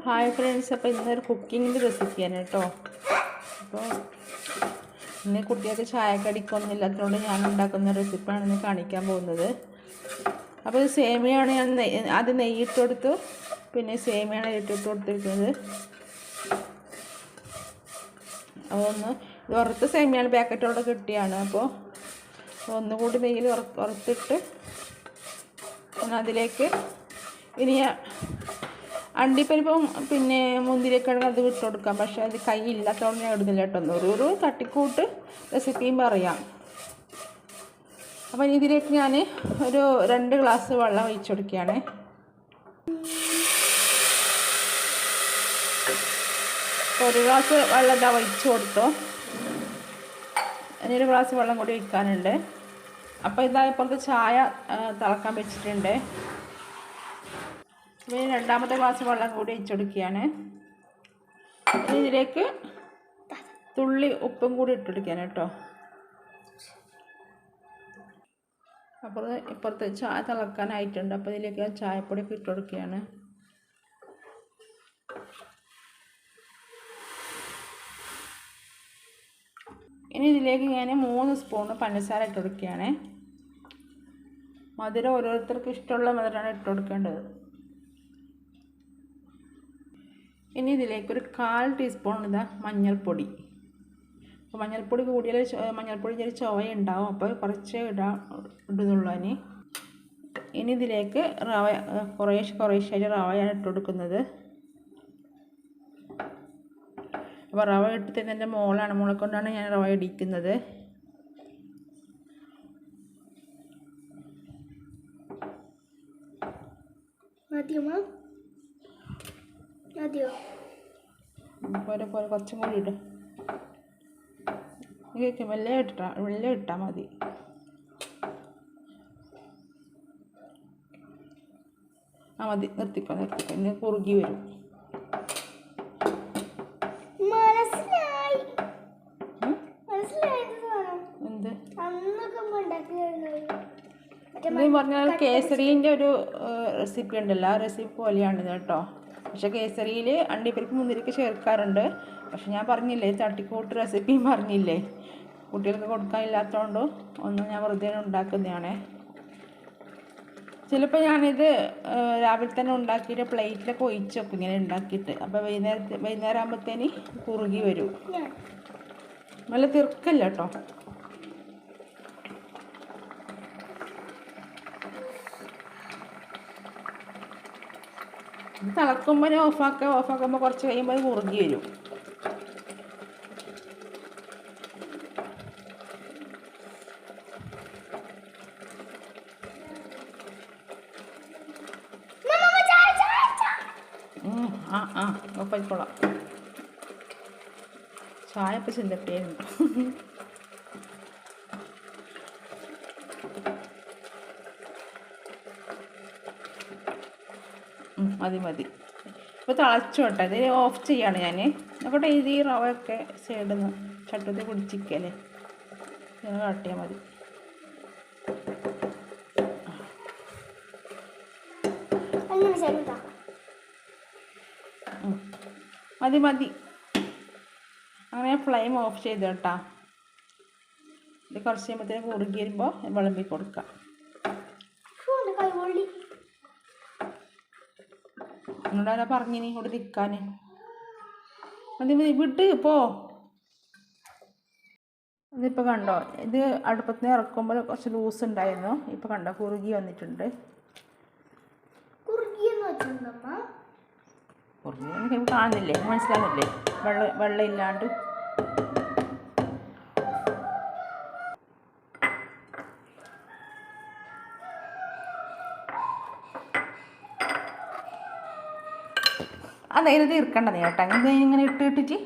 Hi friends, അപ്പോൾ ഇന്നൊരു കുക്കിങ്ങിൻ്റെ റെസിപ്പിയാണ് കേട്ടോ. അപ്പോൾ ഇന്ന് കുട്ടികൾക്ക് ചായക്കടിക്കൊന്നും ഇല്ലാത്തതുകൊണ്ട് ഞാൻ ഉണ്ടാക്കുന്ന റെസിപ്പിയാണ് ഇന്ന് കാണിക്കാൻ പോകുന്നത്. അപ്പോൾ ഇത് സേമിയാണ് ഞാൻ ആദ്യം നെയ്യിട്ട് കൊടുത്തു, പിന്നെ സേമിയാണ് ഇട്ടിട്ട് കൊടുത്തിരിക്കുന്നത്. അപ്പോൾ ഇത് വറുത്ത സേമിയാണ് പാക്കറ്റോടെ കിട്ടിയാണ്. അപ്പോൾ ഒന്നുകൂടി നെയ്യിൽ വറുത്തിട്ട് അതിലേക്ക് ഇനി അണ്ടിപ്പരിപ്പും പിന്നെ മുന്തിരിയൊക്കെ അത് വിട്ട് കൊടുക്കാം. പക്ഷേ അത് കൈയില്ലാത്തതുകൊണ്ട് ഞാൻ ഇടുന്നില്ല കേട്ടോ. ഒരു തട്ടിക്കൂട്ട് റെസിപ്പിയും പറയാം. അപ്പം ഇതിലേക്ക് ഞാൻ ഒരു 2 ഗ്ലാസ് വെള്ളം ഒഴിച്ചു കൊടുക്കുകയാണ്. ഒരു ഗ്ലാസ് വെള്ളം ഇതാ ഒഴിച്ചു കൊടുത്തു. ഇനി 1 ഗ്ലാസ് വെള്ളം കൂടി ഒഴിക്കാനുണ്ട്. അപ്പോൾ ഇതാ ഇപ്പോഴത്തെ ചായ തിളക്കാൻ വെച്ചിട്ടുണ്ട്. ഇനി 2ാമത്തെ ഗ്ലാസ് വെള്ളം കൂടി ഒഴിച്ചു കൊടുക്കുകയാണ്. ഇനി ഇതിലേക്ക് തുള്ളി ഉപ്പും കൂടി ഇട്ടുകൊടുക്കുകയാണ് കേട്ടോ. അപ്പോൾ ഇപ്പുറത്ത് ചായ തിളക്കാനായിട്ടുണ്ട്. അപ്പോൾ ഇതിലേക്ക് ചായപ്പൊടിയൊക്കെ ഇട്ട് കൊടുക്കുകയാണ്. ഇനി ഇതിലേക്ക് ഞാൻ 3 സ്പൂണ് പഞ്ചസാര ഇട്ട് കൊടുക്കുകയാണ്. മധുരം ഓരോരുത്തർക്ക് ഇഷ്ടമുള്ള മധുരമാണ് ഇട്ട് കൊടുക്കേണ്ടത്. ഇനി ഇതിലേക്ക് 1/4 ടീസ്പൂൺ മഞ്ഞൾപ്പൊടി. അപ്പോൾ മഞ്ഞൾപ്പൊടി കൂടിയാൽ മഞ്ഞൾപ്പൊടി ചെറിയ ചുവ ഉണ്ടാവും, അപ്പോൾ കുറച്ച് ഇടുന്നുള്ളൂ. ഇനി ഇതിലേക്ക് റവ കുറേശ്ശെ റവയാണ് ഇട്ട് കൊടുക്കുന്നത്. അപ്പോൾ റവ ഇട്ടിട്ട് എൻ്റെ മോളെ കൊണ്ടാണ് ഞാൻ റവ ഇടിക്കുന്നത്. കുറച്ചും കൂടി ഇടും. വെള്ളം ഇട്ടാൽ മതി. മതി, നിർത്തിക്കോ. ഇനി കുറുകി വരും. ഇത് പറഞ്ഞാൽ കേസരീൻ്റെ ഒരു റെസിപ്പി ഉണ്ടല്ലോ, ആ റെസിപ്പി പോലെയാണിത് കേട്ടോ. പക്ഷെ കേസരിയിൽ അണ്ടിപ്പരിപ്പ് മുന്തിരിക്ക് ചേർക്കാറുണ്ട്. പക്ഷെ ഞാൻ പറഞ്ഞില്ലേ, തട്ടിക്കൂട്ട് റെസിപ്പിയും പറഞ്ഞില്ലേ, കുട്ടികൾക്ക് കൊടുക്കാനില്ലാത്തതുകൊണ്ട് ഞാൻ വെറുതെ ഉണ്ടാക്കുന്നതാണ്. ചിലപ്പോൾ ഞാനിത് രാവിലെ തന്നെ ഉണ്ടാക്കിയിട്ട് പ്ലേറ്റിലൊക്കെ ഒഴിച്ച് വെക്കും ഇങ്ങനെ ഉണ്ടാക്കിയിട്ട്. അപ്പോൾ വൈകുന്നേരം ആകുമ്പോഴത്തേന് കുറുകി വരും. നല്ല തിർക്കല്ല കേട്ടോ. തിളക്കുമ്പോൾ ഓഫാക്കുമ്പോൾ കുറച്ച് കഴിയുമ്പോൾ അത് കുറുകി വരും. ഒപ്പിക്കോളാം. ചായ ഇപ്പം ചിന്തട്ടിയായിരുന്നു. മതി. ഇപ്പോൾ തിളച്ചോട്ടെ. ഇത് ഓഫ് ചെയ്യാണ് ഞാൻ. നോക്കട്ടെ, ഇത് ഈ റവയൊക്കെ സൈഡിൽ നിന്ന് ചട്ടത്തിൽ കുടിച്ചിരിക്കല്ലേ, ഇങ്ങനെ കാട്ടിയാൽ മതി. മതി. അങ്ങനെ ഫ്ലെയിം ഓഫ് ചെയ്ത് കേട്ടോ. ഇത് കുറച്ച് കഴിയുമ്പോഴത്തേക്ക് കുറുകി വരുമ്പോൾ വിളമ്പി കൊടുക്കാം. എന്നോടാരാ പറഞ്ഞിനി ഇവിടെ നിൽക്കാൻ? മതി വിട്ട് പോ. ഇതിപ്പോൾ കണ്ടോ, ഇത് അടുപ്പത്ത് നിന്ന് ഇറക്കുമ്പോൾ കുറച്ച് ലൂസ് ഉണ്ടായിരുന്നു. ഇപ്പോൾ കണ്ടോ, കുറുകി വന്നിട്ടുണ്ട്. കുറുകി കാണുന്നില്ലേ, മനസ്സിലാകുന്നില്ലേ? വെള്ളം ഇല്ലാണ്ട്. അതായത് തീർക്കേണ്ടത് കേട്ടോ. ഇങ്ങനെ ഇട്ടിട്ട്